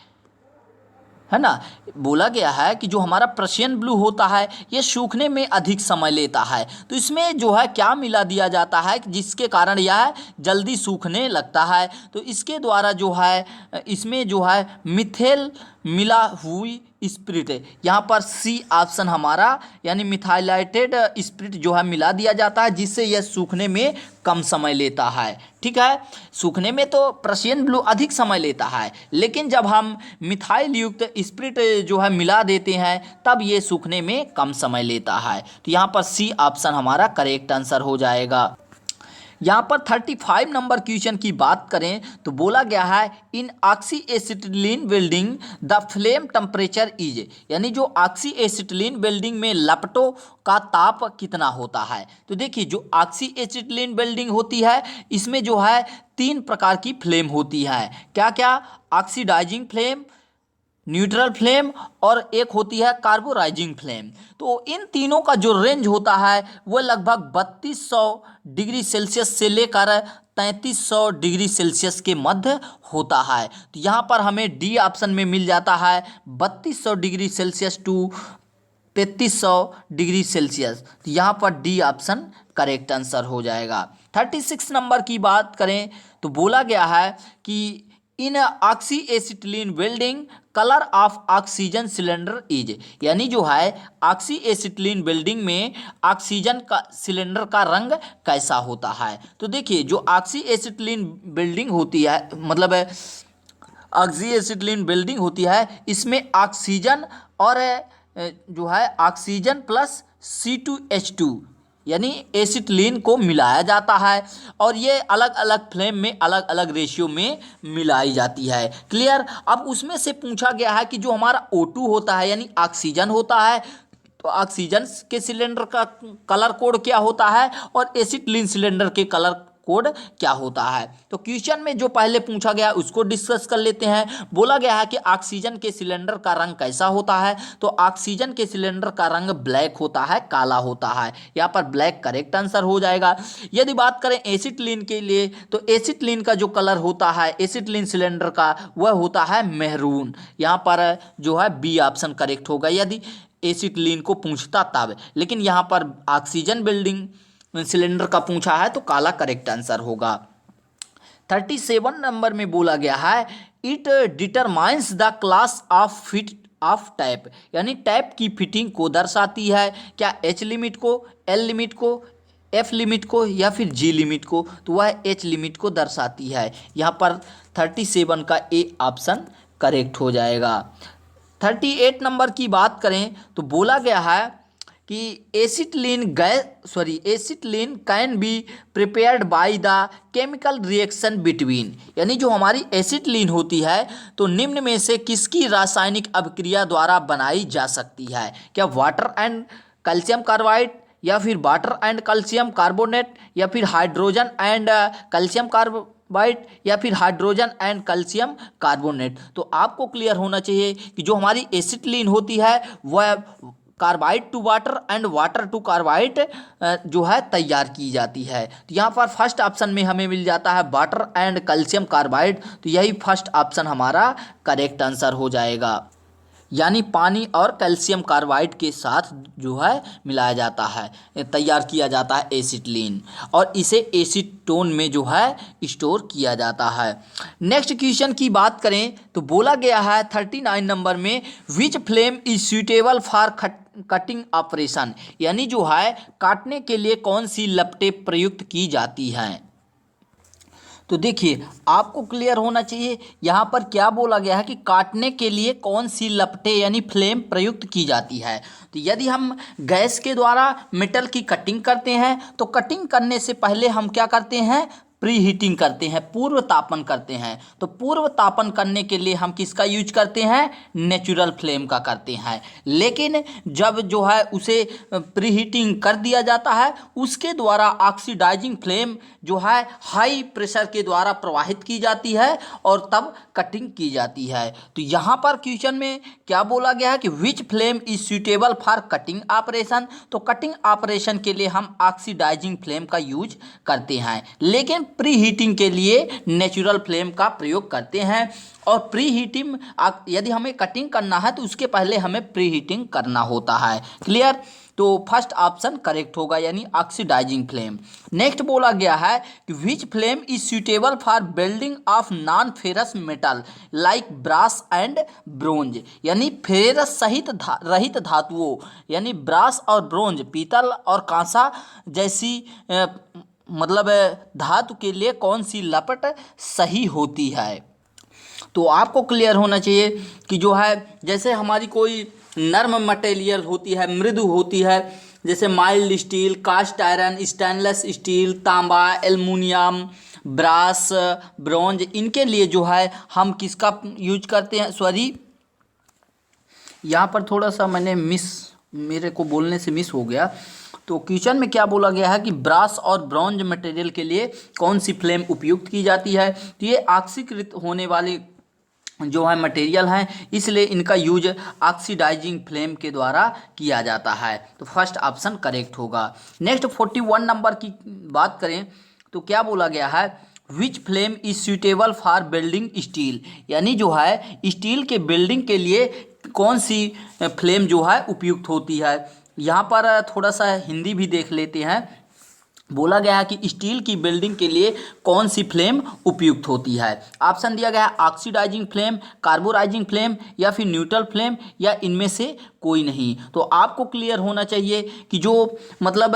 ना। बोला गया है कि जो हमारा पर्शियन ब्लू होता है ये सूखने में अधिक समय लेता है, तो इसमें जो है क्या मिला दिया जाता है जिसके कारण यह जल्दी सूखने लगता है। तो इसके द्वारा जो है इसमें जो है मिथेल मिला हुई स्पिरिट है, यहाँ पर सी ऑप्शन हमारा, यानी मिथाइलेटेड स्पिरिट जो है मिला दिया जाता है, जिससे यह सूखने में कम समय लेता है। ठीक है, सूखने में तो पर्शियन ब्लू अधिक समय लेता है, लेकिन जब हम मिथाइल युक्त स्पिरिट जो है मिला देते हैं तब ये सूखने में कम समय लेता है। तो यहाँ पर सी ऑप्शन हमारा करेक्ट आंसर हो जाएगा। यहाँ पर 35 नंबर क्वेश्चन की बात करें तो बोला गया है in oxy acetylene welding the flame temperature is, यानी जो ऑक्सी एसिटिलीन वेल्डिंग में लपटों का ताप कितना होता है। तो देखिए जो ऑक्सी एसिटिलीन वेल्डिंग होती है इसमें जो है 3 प्रकार की फ्लेम होती है। क्या क्या, ऑक्सीडाइजिंग फ्लेम, न्यूट्रल फ्लेम और एक होती है कार्बोराइजिंग फ्लेम। तो इन तीनों का जो रेंज होता है वो लगभग 3200 डिग्री सेल्सियस से लेकर 3300 डिग्री सेल्सियस के मध्य होता है। तो यहाँ पर हमें डी ऑप्शन में मिल जाता है 3200 degree Celsius to 3300 degree Celsius. तो यहाँ पर डी ऑप्शन करेक्ट आंसर हो जाएगा। 36 नंबर की बात करें तो बोला गया है कि in oxy acetylene welding colour of oxygen cylinder is, यानी जो है ऑक्सी एसिटिलीन वेल्डिंग में ऑक्सीजन का सिलेंडर का रंग कैसा होता है। तो देखिए जो ऑक्सी एसिटिलीन वेल्डिंग होती है, मतलब ऑक्सी एसिटिलीन वेल्डिंग होती है, इसमें ऑक्सीजन और जो है ऑक्सीजन प्लस C2H2 यानी एसिटिलीन को मिलाया जाता है, और ये अलग अलग फ्लेम में अलग अलग रेशियो में मिलाई जाती है। क्लियर। अब उसमें से पूछा गया है कि जो हमारा O2 होता है यानी ऑक्सीजन होता है, तो ऑक्सीजन के सिलेंडर का कलर कोड क्या होता है और एसिटिलीन सिलेंडर के कलर कोड क्या होता है। तो क्वेश्चन में जो पहले पूछा गया उसको डिस्कस कर लेते हैं। बोला गया है कि ऑक्सीजन के सिलेंडर का रंग कैसा होता है, तो ऑक्सीजन के सिलेंडर का रंग ब्लैक होता है, काला होता है। यहाँ पर ब्लैक करेक्ट आंसर हो जाएगा। यदि बात करें एसिटिलीन के लिए तो एसिटिलीन का जो कलर होता है एसिटिलीन सिलेंडर का वह होता है मेहरून। यहाँ पर जो है बी ऑप्शन करेक्ट होगा यदि एसिटिलीन को पूछता तब, लेकिन यहाँ पर ऑक्सीजन बिल्डिंग सिलेंडर का पूछा है तो काला करेक्ट आंसर होगा। 37 नंबर में बोला गया है it determines the class of fit of tap, यानी टैप की फिटिंग को दर्शाती है। क्या H लिमिट को, L लिमिट को, F लिमिट को या फिर G लिमिट को, तो वह H लिमिट को दर्शाती है। यहाँ पर 37 का ए ऑप्शन करेक्ट हो जाएगा। 38 नंबर की बात करें तो बोला गया है कि acetylene can be prepared by the chemical reaction between, यानी जो हमारी एसिटिलीन होती है तो निम्न में से किसकी रासायनिक अभिक्रिया द्वारा बनाई जा सकती है। क्या वाटर एंड कैल्शियम कार्बाइड, या फिर वाटर एंड कैल्शियम कार्बोनेट, या फिर हाइड्रोजन एंड कैल्शियम कार्बाइड, या फिर हाइड्रोजन एंड कैल्शियम कार्बोनेट। तो आपको क्लियर होना चाहिए कि जो हमारी एसिटिलीन होती है वह carbide to water and water to carbide जो है तैयार की जाती है। तो यहाँ पर फर्स्ट ऑप्शन में हमें मिल जाता है वाटर एंड कैल्शियम कार्बाइड, तो यही फर्स्ट ऑप्शन हमारा करेक्ट आंसर हो जाएगा। यानी पानी और कैल्शियम कार्बाइड के साथ जो है मिलाया जाता है, तैयार किया जाता है एसिटिलीन, और इसे एसीटोन में जो है स्टोर किया जाता है। नेक्स्ट क्वेश्चन की बात करें तो बोला गया है 39 नंबर में, which flame is suitable for cutting operation, यानी जो है काटने के लिए कौन सी लपटें प्रयुक्त की जाती हैं। तो देखिए आपको क्लियर होना चाहिए यहाँ पर क्या बोला गया है कि काटने के लिए कौन सी लपटें यानी फ्लेम प्रयुक्त की जाती है। तो यदि हम गैस के द्वारा मेटल की कटिंग करते हैं तो कटिंग करने से पहले हम क्या करते हैं, प्री हीटिंग करते हैं, पूर्व तापन करते हैं। तो पूर्व तापन करने के लिए हम किसका यूज करते हैं, नेचुरल फ्लेम का करते हैं। लेकिन जब जो है उसे प्री हीटिंग कर दिया जाता है उसके द्वारा ऑक्सीडाइजिंग फ्लेम जो है हाई प्रेशर के द्वारा प्रवाहित की जाती है और तब कटिंग की जाती है। तो यहाँ पर क्वेश्चन में क्या बोला गया है कि which flame is suitable for cutting operation, तो कटिंग ऑपरेशन के लिए हम ऑक्सीडाइजिंग फ्लेम का यूज करते हैं, लेकिन प्री हीटिंग के लिए नेचुरल फ्लेम का प्रयोग करते हैं। और प्री हीटिंग यदि हमें कटिंग करना है तो उसके पहले हमें प्री हीटिंग करना होता है। क्लियर, तो फर्स्ट ऑप्शन करेक्ट होगा यानी ऑक्सीडाइजिंग फ्लेम। नेक्स्ट बोला गया है कि which flame is suitable for welding of non ferrous metal like brass and bronze, यानी फेरस सहित रहित धातुओं यानी ब्रास और ब्रोंज, पीतल और कांसा जैसी मतलब धातु के लिए कौन सी लपट सही होती है। तो आपको क्लियर होना चाहिए कि जो है जैसे हमारी कोई नर्म मटेरियल होती है, मृदु होती है, जैसे mild steel, cast iron, stainless steel, तांबा, एल्युमिनियम, ब्रास, ब्रॉन्ज, इनके लिए जो है हम किसका यूज करते हैं, सॉरी यहाँ पर थोड़ा सा मेरे को बोलने से मिस हो गया। तो क्वेश्चन में क्या बोला गया है कि ब्रास और ब्रॉन्ज मटेरियल के लिए कौन सी फ्लेम उपयुक्त की जाती है। तो ये ऑक्सीकृत होने वाले जो है मटेरियल हैं, इसलिए इनका यूज ऑक्सीडाइजिंग फ्लेम के द्वारा किया जाता है। तो फर्स्ट ऑप्शन करेक्ट होगा। नेक्स्ट 41 नंबर की बात करें तो क्या बोला गया है, which flame is suitable for building steel, यानी जो है स्टील के बिल्डिंग के लिए कौन सी फ्लेम जो है उपयुक्त होती है। यहाँ पर थोड़ा सा हिंदी भी देख लेते हैं। बोला गया है कि स्टील की बिल्डिंग के लिए कौन सी फ्लेम उपयुक्त होती है। ऑप्शन दिया गया है ऑक्सीडाइजिंग फ्लेम, कार्बोराइजिंग फ्लेम या फिर न्यूट्रल फ्लेम या इनमें से कोई नहीं। तो आपको क्लियर होना चाहिए कि जो मतलब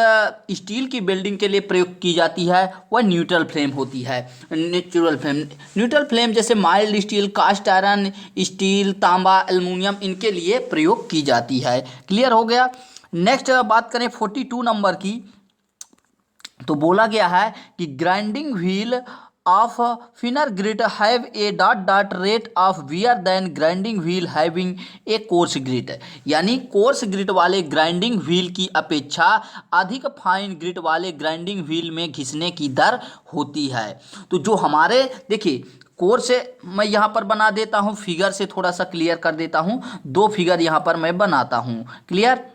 स्टील की बिल्डिंग के लिए प्रयोग की जाती है वह न्यूट्रल फ्लेम होती है। न्यूट्रल फ्लेम जैसे mild steel, cast iron steel, तांबा, एल्युमिनियम, इनके लिए प्रयोग की जाती है। क्लियर हो गया। नेक्स्ट बात करें 42 नंबर की, तो बोला गया है कि grinding wheel of finer grit have a dot rate of wear than grinding wheel having a coarse grit, यानी कोर्स ग्रिट वाले ग्राइंडिंग व्हील की अपेक्षा अधिक फाइन ग्रिट वाले ग्राइंडिंग व्हील में घिसने की दर होती है। तो जो हमारे देखिए कोर्स मैं यहाँ पर बना देता हूँ, फिगर से थोड़ा सा क्लियर कर देता हूँ। दो फिगर यहाँ पर मैं बनाता हूँ। क्लियर,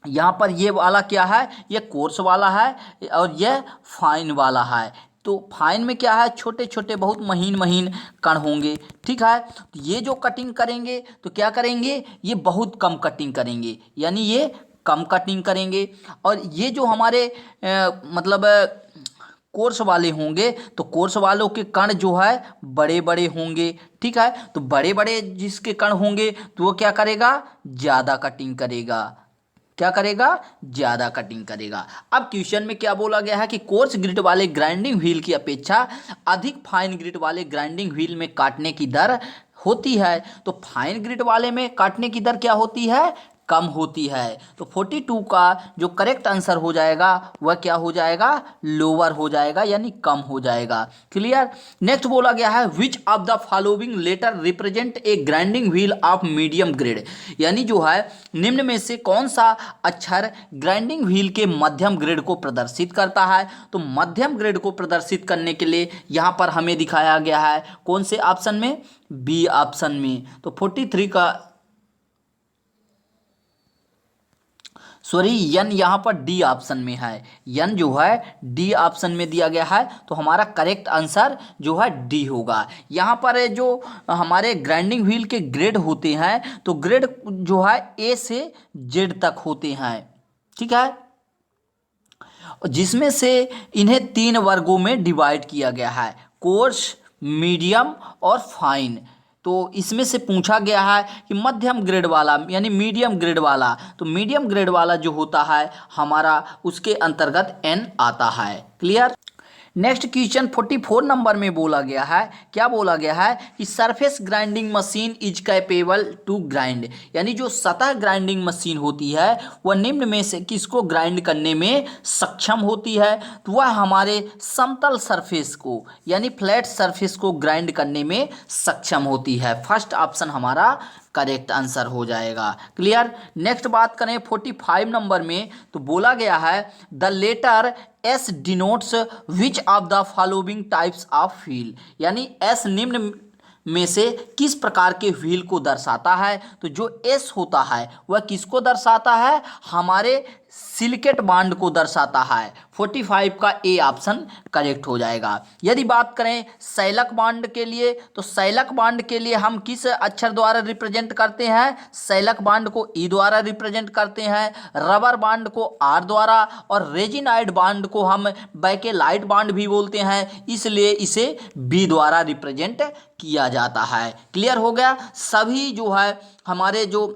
यहाँ पर ये वाला क्या है, ये कोर्स वाला है और ये फाइन वाला है। तो फाइन में क्या है, छोटे छोटे बहुत महीन महीन कण होंगे। ठीक है, तो ये जो कटिंग करेंगे तो क्या करेंगे, ये बहुत कम कटिंग करेंगे, यानी ये कम कटिंग करेंगे। और ये जो हमारे मतलब कोर्स वाले होंगे तो कोर्स वालों के कण जो है बड़े बड़े होंगे। ठीक है, तो बड़े बड़े जिसके कण होंगे तो वो क्या करेगा, ज़्यादा कटिंग करेगा। क्या करेगा, ज़्यादा कटिंग करेगा। अब क्वेश्चन में क्या बोला गया है कि कोर्स ग्रिट वाले ग्राइंडिंग व्हील की अपेक्षा अधिक फाइन ग्रिट वाले ग्राइंडिंग व्हील में काटने की दर होती है। तो फाइन ग्रिट वाले में काटने की दर क्या होती है, कम होती है। तो 42 का जो करेक्ट आंसर हो जाएगा वह क्या हो जाएगा, लोअर हो जाएगा, यानी कम हो जाएगा। क्लियर। नेक्स्ट बोला गया है which of the following letter represent a grinding wheel of medium grade, यानी जो है निम्न में से कौन सा अक्षर ग्राइंडिंग व्हील के मध्यम ग्रेड को प्रदर्शित करता है। तो मध्यम ग्रेड को प्रदर्शित करने के लिए यहाँ पर हमें दिखाया गया है कौन से ऑप्शन में, बी ऑप्शन में। तो 43 का सॉरी यन यहाँ पर डी ऑप्शन में है, यन जो है डी ऑप्शन में दिया गया है, तो हमारा करेक्ट आंसर जो है डी होगा। यहाँ पर जो हमारे ग्राइंडिंग व्हील के ग्रेड होते हैं तो ग्रेड जो है ए से जेड तक होते हैं, ठीक है, जिसमें से इन्हें 3 वर्गों में डिवाइड किया गया है, कोर्स, मीडियम और फाइन। तो इसमें से पूछा गया है कि मध्यम ग्रेड वाला यानी मीडियम ग्रेड वाला, तो मीडियम ग्रेड वाला जो होता है हमारा उसके अंतर्गत एन आता है। क्लियर। नेक्स्ट क्वेश्चन 44 नंबर में बोला गया है, क्या बोला गया है कि surface grinding machine is capable to grind, यानी जो सतह ग्राइंडिंग मशीन होती है वह निम्न में से किसको ग्राइंड करने में सक्षम होती है, तो वह हमारे समतल सरफेस को यानी फ्लैट सरफेस को ग्राइंड करने में सक्षम होती है। फर्स्ट ऑप्शन हमारा करेक्ट आंसर हो जाएगा। क्लियर। नेक्स्ट बात करें 45 नंबर में, तो बोला गया है the letter S denotes which of the following types of wheel, यानी एस निम्न में से किस प्रकार के व्हील को दर्शाता है, तो जो एस होता है वह किसको दर्शाता है, हमारे सिलिकेट बांड को दर्शाता है। 45 का ए ऑप्शन करेक्ट हो जाएगा। यदि बात करें सैलक बांड के लिए, तो सैलक बांड के लिए हम किस अक्षर द्वारा रिप्रेजेंट करते हैं, सैलक बांड को ई द्वारा रिप्रेजेंट करते हैं, रबर बांड को आर द्वारा, और रेजिनाइड बांड को हम बैकेलाइट बांड भी बोलते हैं, इसलिए इसे बी द्वारा रिप्रेजेंट किया जाता है। क्लियर हो गया। सभी जो है हमारे जो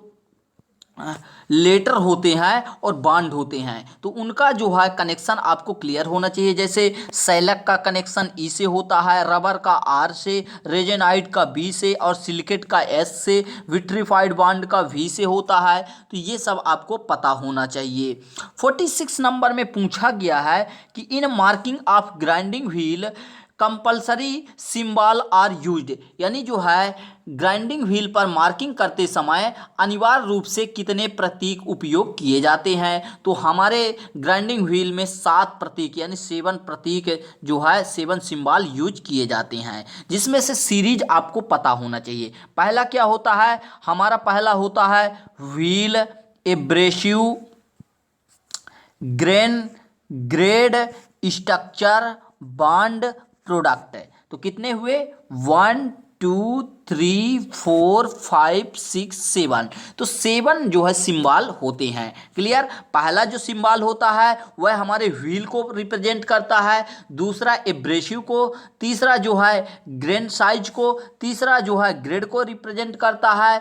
लेटर होते हैं और बांड होते हैं तो उनका जो है कनेक्शन आपको क्लियर होना चाहिए। जैसे सैलक का कनेक्शन ई से होता है, रबर का आर से, रेजेनाइट का बी से और सिलिकेट का एस से, विट्रीफाइड बांड का वी से होता है, तो ये सब आपको पता होना चाहिए। 46 नंबर में पूछा गया है कि in marking of grinding wheel compulsory symbol are used, यानी जो है ग्राइंडिंग व्हील पर मार्किंग करते समय अनिवार्य रूप से कितने प्रतीक उपयोग किए जाते हैं, तो हमारे ग्राइंडिंग व्हील में 7 प्रतीक यानी 7 प्रतीक जो है 7 सिंबल यूज किए जाते हैं, जिसमें से सीरीज आपको पता होना चाहिए। पहला क्या होता है, हमारा पहला होता है wheel, abrasive, grain, grade, structure, bond, product. तो कितने हुए 1 2 3 4 5 6 7, तो 7 जो है सिंबल होते हैं। क्लियर। पहला जो सिंबल होता है वह हमारे व्हील को रिप्रेजेंट करता है, दूसरा एब्रेसिव को, तीसरा जो है ग्रेन साइज को, तीसरा जो है ग्रेड को रिप्रेजेंट करता है,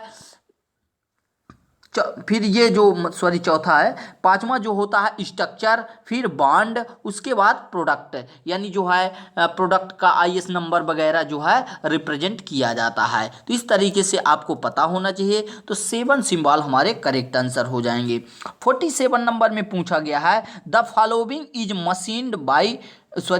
फिर ये जो चौथा है, पांचवा जो होता है स्ट्रक्चर, फिर बांड, उसके बाद प्रोडक्ट, यानी जो है प्रोडक्ट का आईएस नंबर वगैरह जो है रिप्रेजेंट किया जाता है। तो इस तरीके से आपको पता होना चाहिए, तो 7 सिंबल हमारे करेक्ट आंसर हो जाएंगे। 47 नंबर में पूछा गया है the following is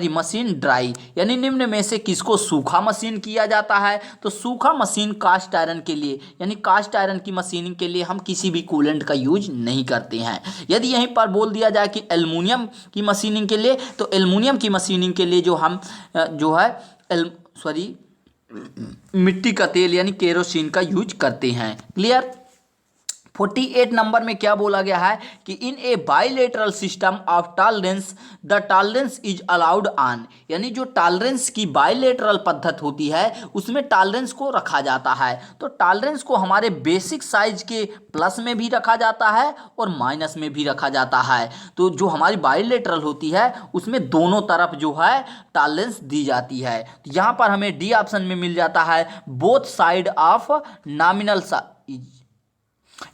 machine dry, यानी निम्न में से किसको सूखा मशीन किया जाता है, तो सूखा मशीन कास्ट आयरन के लिए यानी कास्ट आयरन की मशीनिंग के लिए हम किसी भी कूलेंट का यूज नहीं करते हैं। यदि यहीं पर बोल दिया जाए कि एल्युमिनियम की मशीनिंग के लिए, तो एल्युमिनियम की मशीनिंग के लिए जो हम जो है मिट्टी का तेल यानी केरोसिन का यूज करते हैं। क्लियर। 48 नंबर में क्या बोला गया है कि in a bilateral system of tolerance the tolerance is allowed on, यानी जो टॉलरेंस की बाइलेटरल पद्धत होती है उसमें टॉलरेंस को रखा जाता है। तो टॉलरेंस को हमारे बेसिक साइज के प्लस में भी रखा जाता है और माइनस में भी रखा जाता है। तो जो हमारी बाइलेटरल होती है उसमें दोनों तरफ जो है टॉलरेंस दी जाती है। तो यहाँ पर हमें डी ऑप्शन में मिल जाता है both side of nominal size,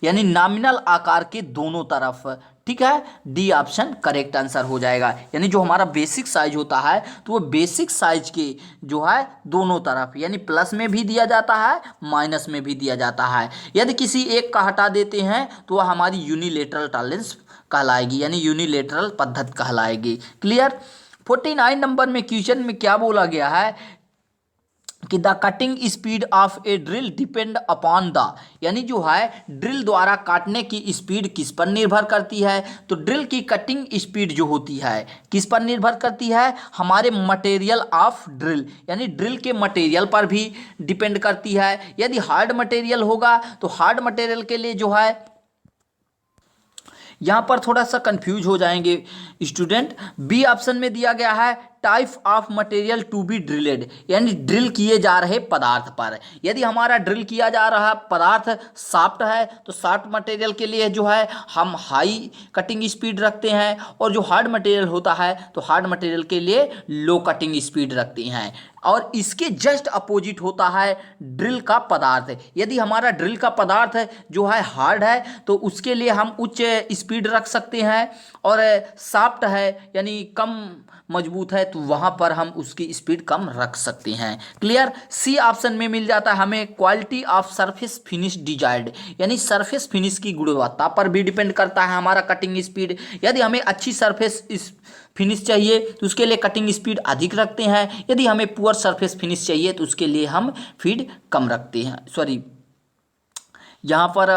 यानी नॉमिनल आकार के दोनों तरफ। ठीक है, डी ऑप्शन करेक्ट आंसर हो जाएगा। यानी जो हमारा बेसिक साइज होता है तो वो बेसिक साइज के जो है दोनों तरफ यानी प्लस में भी दिया जाता है, माइनस में भी दिया जाता है। यदि किसी एक का हटा देते हैं तो वह हमारी यूनिलेटरल टॉलरेंस कहलाएगी, यानी यूनिलेटरल पद्धति कहलाएगी। क्लियर। 49 नंबर में क्वेश्चन में क्या बोला गया है कि the cutting speed of A drill depend upon the, यानी जो है ड्रिल द्वारा काटने की स्पीड किस पर निर्भर करती है, तो ड्रिल की कटिंग स्पीड जो होती है किस पर निर्भर करती है, हमारे मटेरियल ऑफ ड्रिल यानी ड्रिल के मटेरियल पर भी डिपेंड करती है। यदि हार्ड मटेरियल होगा तो हार्ड मटेरियल के लिए जो है यहाँ पर थोड़ा सा कंफ्यूज हो जाएंगे स्टूडेंट। बी ऑप्शन में दिया गया है type of material to be drilled, यानी ड्रिल किए जा रहे पदार्थ पर। यदि हमारा ड्रिल किया जा रहा पदार्थ शाफ्ट है तो शाफ्ट मटेरियल के लिए जो है हम हाई कटिंग स्पीड रखते हैं, और जो हार्ड मटेरियल होता है तो हार्ड मटेरियल के लिए लो कटिंग स्पीड रखते हैं। और इसके जस्ट अपोजिट होता है ड्रिल का पदार्थ। यदि हमारा ड्रिल का पदार्थ जो है हार्ड है तो उसके लिए हम उच्च स्पीड रख सकते हैं, और सॉफ्ट है यानी कम मजबूत है तो वहाँ पर हम उसकी स्पीड कम रख सकते हैं। क्लियर। सी ऑप्शन में मिल जाता है हमें quality of surface finish desired, यानी सरफेस फिनिश की गुणवत्ता पर भी डिपेंड करता है हमारा कटिंग स्पीड। यदि हमें अच्छी सरफेस फिनिश चाहिए तो उसके लिए कटिंग स्पीड अधिक रखते हैं, यदि हमें पुअर सरफेस फिनिश चाहिए तो उसके लिए हम फीड कम रखते हैं। सॉरी, यहाँ पर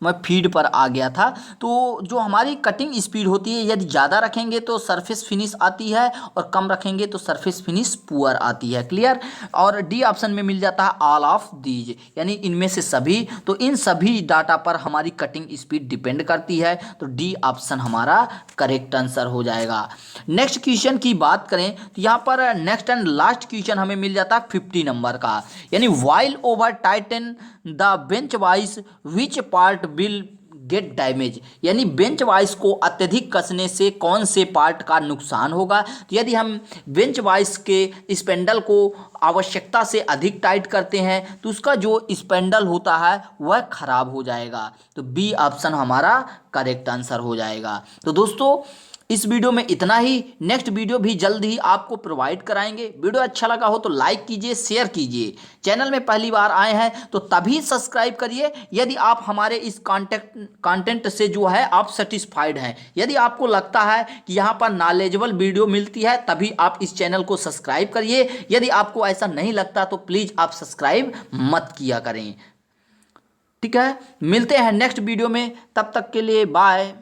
मैं फीड पर आ गया था। तो जो हमारी कटिंग स्पीड होती है यदि ज़्यादा रखेंगे तो सरफेस फिनिश आती है, और कम रखेंगे तो सरफेस फिनिश पुअर आती है। क्लियर। और डी ऑप्शन में मिल जाता है ऑल ऑफ दीज, यानी इनमें से सभी। तो इन सभी डाटा पर हमारी कटिंग स्पीड डिपेंड करती है, तो डी ऑप्शन हमारा करेक्ट आंसर हो जाएगा। नेक्स्ट क्वेश्चन की बात करें तो यहाँ पर नेक्स्ट एंड लास्ट क्वेश्चन हमें मिल जाता है 50 नंबर का, यानी while over Titan the bench vice which part will get damage, यानी बेंच वाइस को अत्यधिक कसने से कौन से पार्ट का नुकसान होगा। तो यदि हम बेंच वाइस के स्पेंडल को आवश्यकता से अधिक टाइट करते हैं तो उसका जो स्पेंडल होता है वह खराब हो जाएगा, तो बी ऑप्शन हमारा करेक्ट आंसर हो जाएगा। तो दोस्तों इस वीडियो में इतना ही, नेक्स्ट वीडियो भी जल्द ही आपको प्रोवाइड कराएंगे। वीडियो अच्छा लगा हो तो लाइक कीजिए, शेयर कीजिए। चैनल में पहली बार आए हैं तो तभी सब्सक्राइब करिए यदि आप हमारे इस कंटेंट से जो है आप सेटिस्फाइड हैं। यदि आपको लगता है कि यहाँ पर नॉलेजेबल वीडियो मिलती है तभी आप इस चैनल को सब्सक्राइब करिए। यदि आपको ऐसा नहीं लगता तो प्लीज़ आप सब्सक्राइब मत किया करें। ठीक है, मिलते हैं नेक्स्ट वीडियो में, तब तक के लिए बाय।